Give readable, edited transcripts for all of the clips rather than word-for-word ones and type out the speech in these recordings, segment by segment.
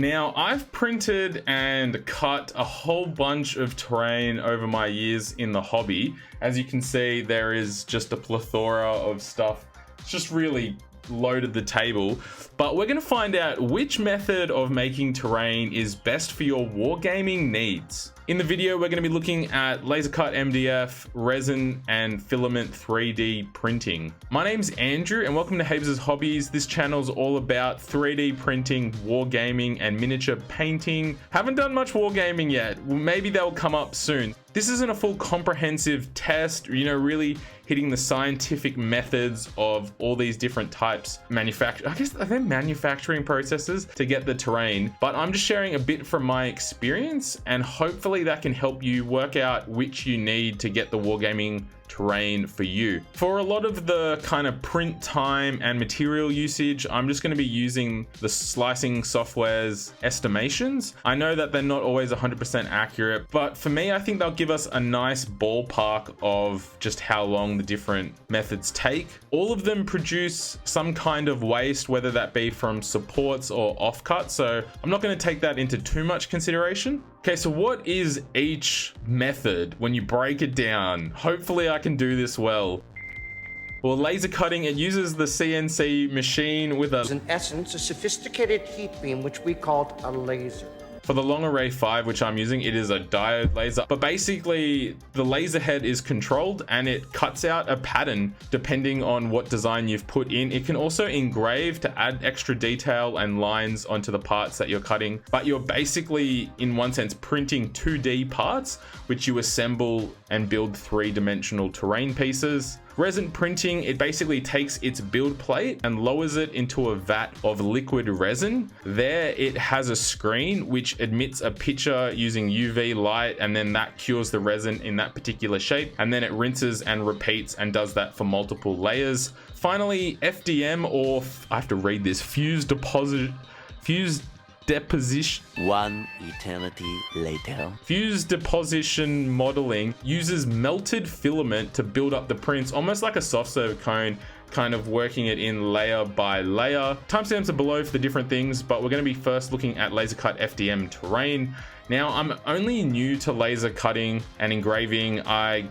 Now, I've printed and cut a whole bunch of terrain over my years in the hobby. As you can see, there is just a plethora of stuff. It's just really loaded the table. But we're going to find out which method of making terrain is best for your wargaming needs. In the video, we're going to be looking at lasercut MDF, resin, and filament 3D printing. My name's Andrew, and welcome to Habes' Hobbies. This channel's all about 3D printing, wargaming, and miniature painting. Haven't done much wargaming yet. Maybe they'll come up soon. This isn't a full comprehensive test, really hitting the scientific methods of all these different types are there manufacturing processes to get the terrain, but I'm just sharing a bit from my experience, and hopefully that can help you work out which you need to get the wargaming terrain for you. For a lot of the kind of print time and material usage, I'm just going to be using the slicing software's estimations. I know that they're not always 100% accurate, but for me, I think they'll give us a nice ballpark of just how long the different methods take. All of them produce some kind of waste, whether that be from supports or offcuts, so I'm not going to take that into too much consideration. Okay, so what is each method when you break it down? Hopefully I can do this well. Well, laser cutting, it uses the CNC machine with in essence, a sophisticated heat beam, which we called a laser. For the long RAY5, which I'm using, it is a diode laser, but basically the laser head is controlled and it cuts out a pattern depending on what design you've put in. It can also engrave to add extra detail and lines onto the parts that you're cutting, but you're basically, in one sense, printing 2D parts, which you assemble and build 3-dimensional terrain pieces. Resin printing, it basically takes its build plate and lowers it into a vat of liquid resin. There it has a screen which emits a picture using UV light, and then that cures the resin in that particular shape, and then it rinses and repeats and does that for multiple layers. Finally, FDM, or I have to read this, fused deposition. One eternity later. Fused deposition modeling uses melted filament to build up the prints, almost like a soft serve cone, kind of working it in layer by layer. Timestamps are below for the different things, but we're going to be first looking at lasercut FDM terrain. Now, I'm only new to laser cutting and engraving. What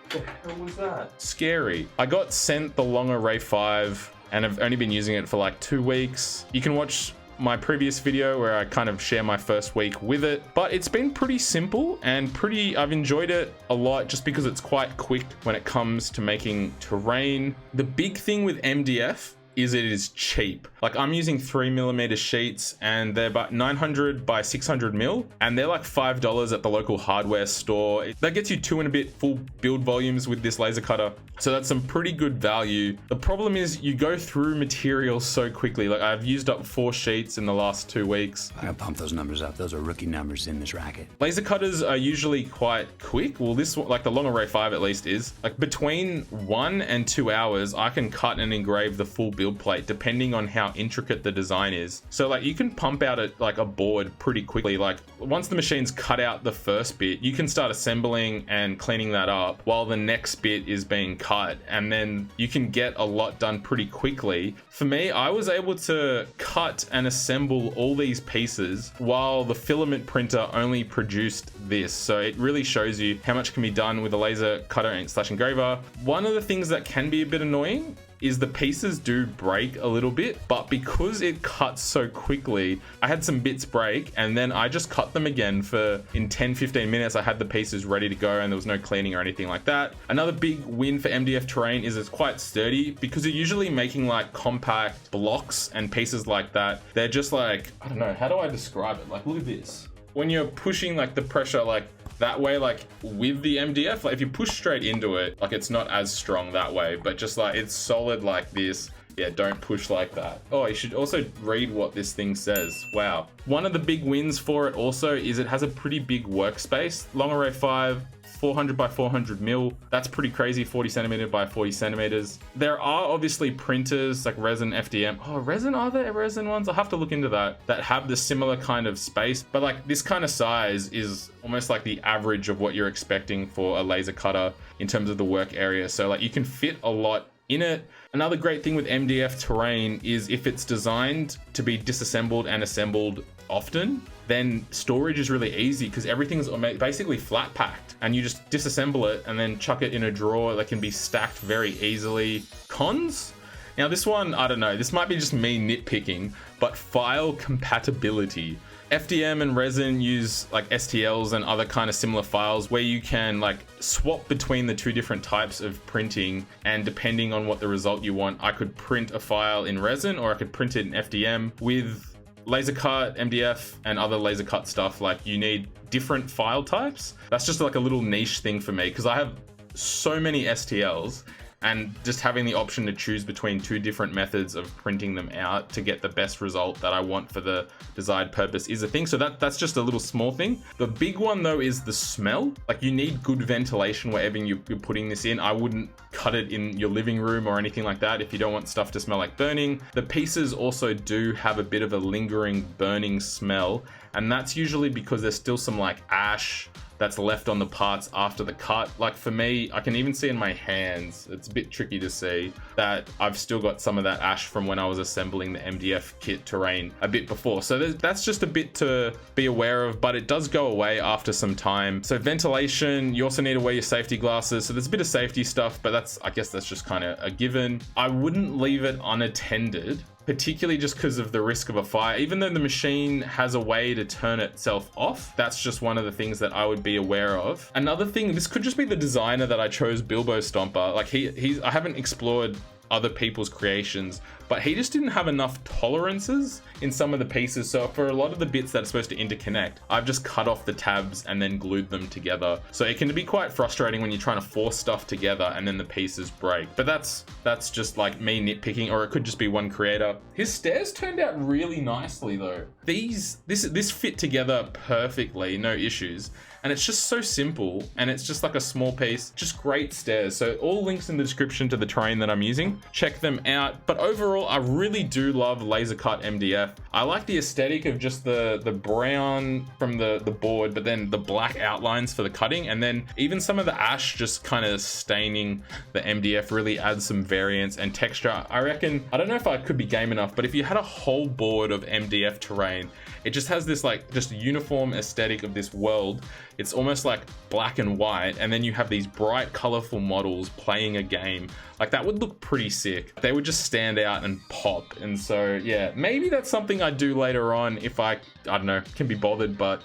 the hell was that? Scary. I got sent the long RAY5 and I've only been using it for like 2 weeks. You can watch my previous video where I kind of share my first week with it, but it's been pretty simple and I've enjoyed it a lot just because it's quite quick when it comes to making terrain. The big thing with MDF is it is cheap. Like, I'm using 3mm sheets and they're about 900 by 600 mil, and they're like $5 at the local hardware store. That gets you 2 and a bit full build volumes with this laser cutter, so that's some pretty good value. The problem is you go through materials so quickly. Like, I've used up 4 sheets in the last 2 weeks. I gotta pump those numbers up. Those are rookie numbers in this racket. Laser cutters are usually quite quick. Well, this, like the long RAY5 at least, is like between 1 and 2 hours I can cut and engrave the full build plate depending on how intricate the design is. So like, you can pump out a board pretty quickly. Like, once the machine's cut out the first bit, you can start assembling and cleaning that up while the next bit is being cut, and then you can get a lot done pretty quickly. For me, I was able to cut and assemble all these pieces while the filament printer only produced this. So it really shows you how much can be done with a laser cutter and / engraver. One of the things that can be a bit annoying is the pieces do break a little bit, but because it cuts so quickly, I had some bits break and then I just cut them again in 10-15 minutes. I had the pieces ready to go and there was no cleaning or anything like that. Another big win for MDF terrain is it's quite sturdy, because you're usually making like compact blocks and pieces like that. They're just like, I don't know, how do I describe it? Like, look at this. When you're pushing like the pressure like that way, like with the MDF, like if you push straight into it, like it's not as strong that way, but just like it's solid like this. Yeah, don't push like that. Oh, you should also read what this thing says. Wow. One of the big wins for it also is it has a pretty big workspace. Long RAY5, 400 by 400 mil. That's pretty crazy, 40 centimeter by 40 centimeters. There are obviously printers like Resin, FDM. Oh, Resin, are there Resin ones? I'll have to look into that have the similar kind of space. But like, this kind of size is almost like the average of what you're expecting for a laser cutter in terms of the work area. So like, you can fit a lot in it. Another great thing with MDF terrain is if it's designed to be disassembled and assembled often, then storage is really easy because everything's basically flat packed and you just disassemble it and then chuck it in a drawer that can be stacked very easily. Cons? Now this one, I don't know, this might be just me nitpicking, but file compatibility. FDM and Resin use like STLs and other kind of similar files where you can like swap between the two different types of printing, and depending on what the result you want, I could print a file in Resin or I could print it in FDM. With lasercut, MDF, and other lasercut stuff, like you need different file types. That's just like a little niche thing for me because I have so many STLs, and just having the option to choose between two different methods of printing them out to get the best result that I want for the desired purpose is a thing. So that's just a little small thing. The big one though is the smell. Like you need good ventilation wherever you're putting this in. I wouldn't cut it in your living room or anything like that if you don't want stuff to smell like burning. The pieces also do have a bit of a lingering burning smell, and that's usually because there's still some like ash that's left on the parts after the cut. Like for me, I can even see in my hands, it's a bit tricky to see, that I've still got some of that ash from when I was assembling the MDF kit terrain a bit before. So that's just a bit to be aware of, but it does go away after some time. So ventilation, you also need to wear your safety glasses. So there's a bit of safety stuff, but I guess that's just kind of a given. I wouldn't leave it unattended, particularly just because of the risk of a fire. Even though the machine has a way to turn itself off, that's just one of the things that I would be aware of. Another thing, this could just be the designer that I chose, Bilbostomper. Like I haven't explored other people's creations, but he just didn't have enough tolerances in some of the pieces. So for a lot of the bits that are supposed to interconnect, I've just cut off the tabs and then glued them together. So it can be quite frustrating when you're trying to force stuff together and then the pieces break. But that's just like me nitpicking, or it could just be one creator. His stairs turned out really nicely though. This fit together perfectly, no issues. And it's just so simple, and it's just like a small piece, just great stairs. So all links in the description to the terrain that I'm using, check them out. But overall, I really do love lasercut MDF. I like the aesthetic of just the brown from the board, but then the black outlines for the cutting, and then even some of the ash just kind of staining the MDF really adds some variance and texture. I reckon, I don't know if I could be game enough, but if you had a whole board of MDF terrain, it just has this like just uniform aesthetic of this world. It's almost like black and white, and then you have these bright, colorful models playing a game. Like that would look pretty sick. They would just stand out and pop. And so yeah, maybe that's something I do later on if I don't know, can be bothered. But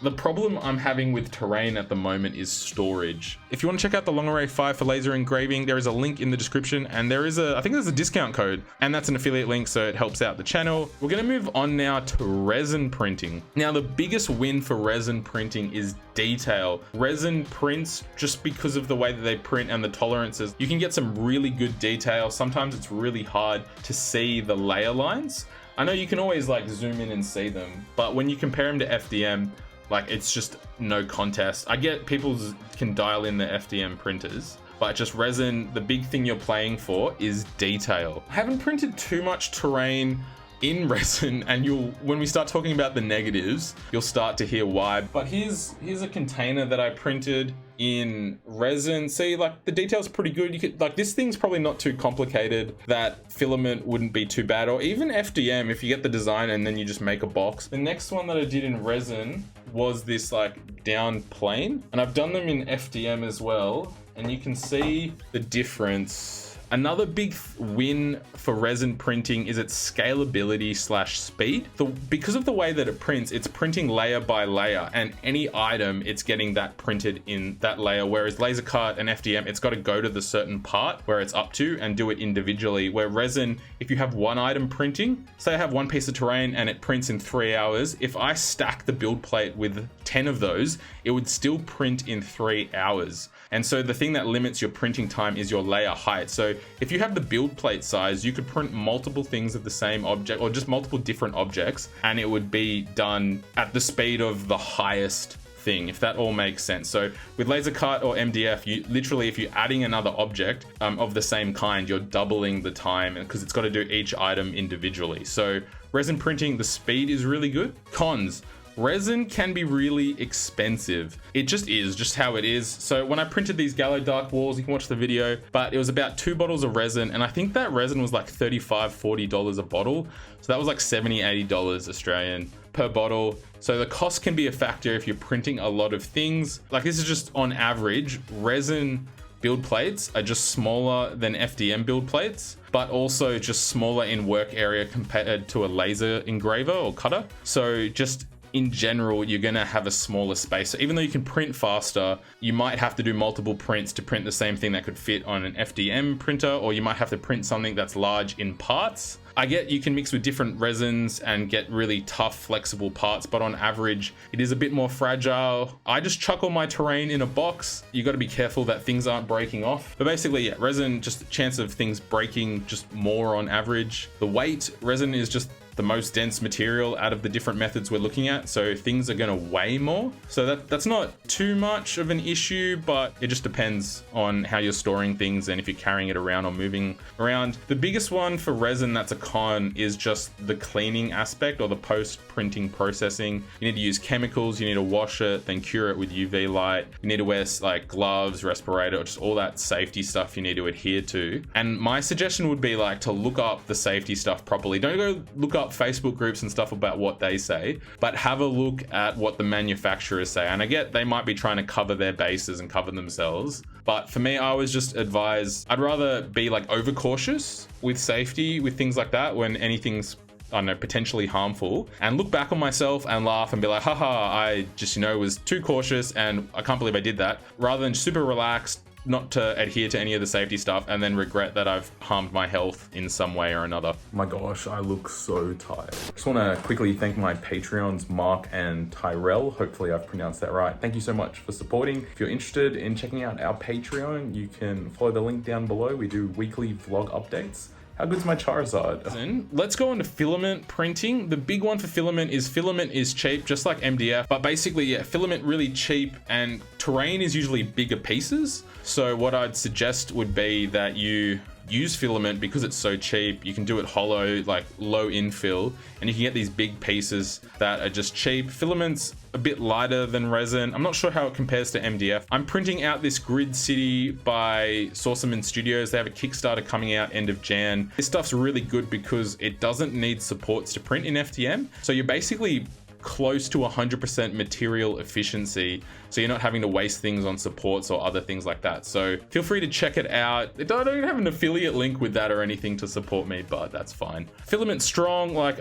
the problem I'm having with terrain at the moment is storage. If you want to check out the RAY5 for laser engraving, there is a link in the description, and I think there's a discount code, and that's an affiliate link, so it helps out the channel. We're going to move on now to resin printing. Now, the biggest win for resin printing is detail. Resin prints, just because of the way that they print and the tolerances, you can get some really good detail. Sometimes it's really hard to see the layer lines. I know you can always like zoom in and see them, but when you compare them to FDM, like it's just no contest. I get people can dial in the FDM printers, but just resin, the big thing you're playing for is detail. I haven't printed too much terrain in resin, and when we start talking about the negatives, you'll start to hear why. But here's a container that I printed in resin. See, like the detail's pretty good. You could, like, this thing's probably not too complicated. That filament wouldn't be too bad, or even FDM if you get the design and then you just make a box. The next one that I did in resin was this like down plane, and I've done them in FDM as well, and you can see the difference. Another big win for resin printing is its scalability / speed. Because of the way that it prints, it's printing layer by layer, and any item, it's getting that printed in that layer. Whereas lasercut and FDM, it's got to go to the certain part where it's up to and do it individually. Where resin, if you have one item printing, say I have one piece of terrain and it prints in 3 hours, if I stack the build plate with 10 of those, it would still print in 3 hours. And so the thing that limits your printing time is your layer height. So if you have the build plate size, you could print multiple things of the same object, or just multiple different objects, and it would be done at the speed of the highest thing, if that all makes sense. So with lasercut or MDF, you literally, if you're adding another object of the same kind, you're doubling the time, because it's got to do each item individually. So resin printing, the speed is really good. Cons: Resin can be really expensive. It just is, just how it is. So when I printed these Gaahleri dark walls, you can watch the video, but it was about 2 bottles of resin, and I think that resin was like $35-40 a bottle. So that was like $70-80 Australian per bottle. So the cost can be a factor if you're printing a lot of things. Like this is just on average, resin build plates are just smaller than FDM build plates, but also just smaller in work area compared to a laser engraver or cutter. So just in general, you're gonna have a smaller space. So even though you can print faster, you might have to do multiple prints to print the same thing that could fit on an FDM printer, or you might have to print something that's large in parts. I get you can mix with different resins and get really tough, flexible parts, but on average, it is a bit more fragile. I just chuck all my terrain in a box. You got to be careful that things aren't breaking off. But basically, yeah, resin, just a chance of things breaking just more on average. The weight, resin is just the most dense material out of the different methods we're looking at, so things are going to weigh more. So that's not too much of an issue, but it just depends on how you're storing things and if you're carrying it around or moving around. The biggest one for resin that's a con is just the cleaning aspect or the post-printing processing. You need to use chemicals, you need to wash it, then cure it with UV light. You need to wear like gloves, respirator, just all that safety stuff you need to adhere to. And my suggestion would be like to look up the safety stuff properly. Don't go look up Facebook groups and stuff about what they say, but have a look at what the manufacturers say. And I get they might be trying to cover their bases and cover themselves, but for me, I was just advised I'd rather be like overcautious with safety with things like that when anything's, I don't know, potentially harmful, and look back on myself and laugh and be like, haha, I just, was too cautious and I can't believe I did that, rather than super relaxed, not to adhere to any of the safety stuff and then regret that I've harmed my health in some way or another. My gosh, I look so tired. Just want to quickly thank my Patreons, Mark and Tyrell. Hopefully I've pronounced that right. Thank you so much for supporting. If you're interested in checking out our Patreon, you can follow the link down below. We do weekly vlog updates. How good's my Charizard? Let's go on to filament printing. The big one for filament is cheap, just like MDF, but basically, yeah, filament really cheap, and terrain is usually bigger pieces. So what I'd suggest would be that you use filament because it's so cheap. You can do it hollow, like low infill, and you can get these big pieces that are just cheap. Filament's a bit lighter than resin. I'm not sure how it compares to MDF. I'm printing out this Grid City by Saucerman Studios. They have a Kickstarter coming out end of Jan. This stuff's really good because it doesn't need supports to print in FDM. So you're basically close to 100% material efficiency, so you're not having to waste things on supports or other things like that. So feel free to check it out. I don't even have an affiliate link with that or anything to support me, but that's fine. Filament strong, like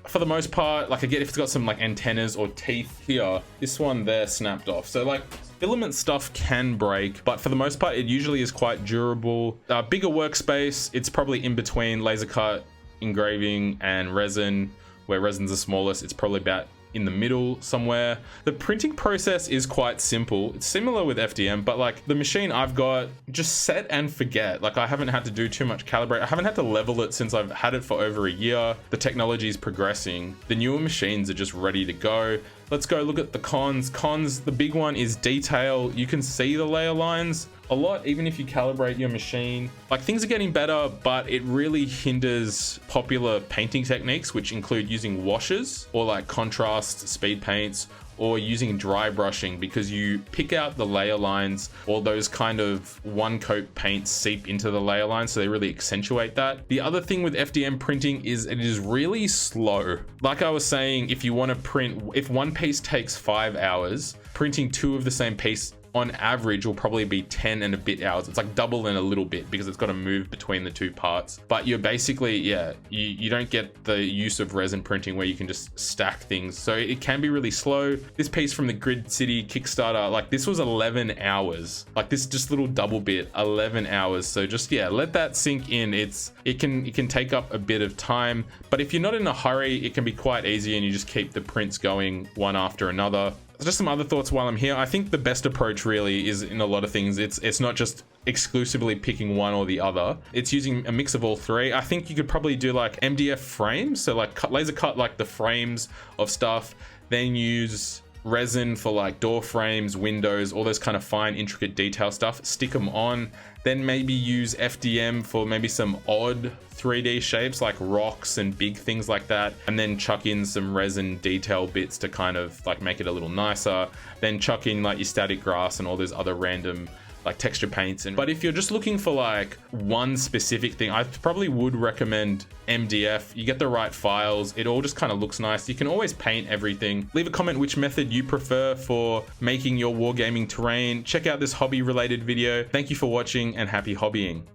for the most part, like I get if it's got some like antennas or teeth here, this one there snapped off. So like filament stuff can break, but for the most part, it usually is quite durable. Bigger workspace, it's probably in between laser cut, engraving, and resin, where resin's the smallest. It's probably about in the middle somewhere. The printing process is quite simple. It's similar with FDM, but like the machine I've got, just set and forget. Like I haven't had to do too much calibrate. I haven't had to level it since I've had it for over a year. The technology is progressing. The newer machines are just ready to go. Let's go look at the cons. Cons, the big one is detail. You can see the layer lines a lot, even if you calibrate your machine. Like things are getting better, but it really hinders popular painting techniques, which include using washes or like contrast speed paints, or using dry brushing, because you pick out the layer lines, or those kind of one coat paints seep into the layer lines, so they really accentuate that. The other thing with FDM printing is it is really slow. Like I was saying, if you want to print, if one piece takes 5 hours, printing 2 of the same piece on average will probably be 10 and a bit hours. It's like double and a little bit because it's got to move between the 2 parts. But you're basically, yeah, you don't get the use of resin printing where you can just stack things. So it can be really slow. This piece from the Grid City Kickstarter, like this was 11 hours. Like this just little double bit, 11 hours. So just, yeah, let that sink in. It can take up a bit of time, but if you're not in a hurry, it can be quite easy and you just keep the prints going one after another. Just some other thoughts while I'm here. I think the best approach really is in a lot of things. It's not just exclusively picking one or the other. It's using a mix of all 3. I think you could probably do like MDF frames. So like laser cut like the frames of stuff, then use resin for like door frames, windows, all those kind of fine intricate detail stuff, stick them on. Then maybe use FDM for maybe some odd 3D shapes like rocks and big things like that, and then chuck in some resin detail bits to kind of like make it a little nicer. Then chuck in like your static grass and all those other random like texture paints. But if you're just looking for like one specific thing, I probably would recommend MDF. You get the right files, it all just kind of looks nice. You can always paint everything. Leave a comment which method you prefer for making your wargaming terrain. Check out this hobby related video. Thank you for watching and happy hobbying.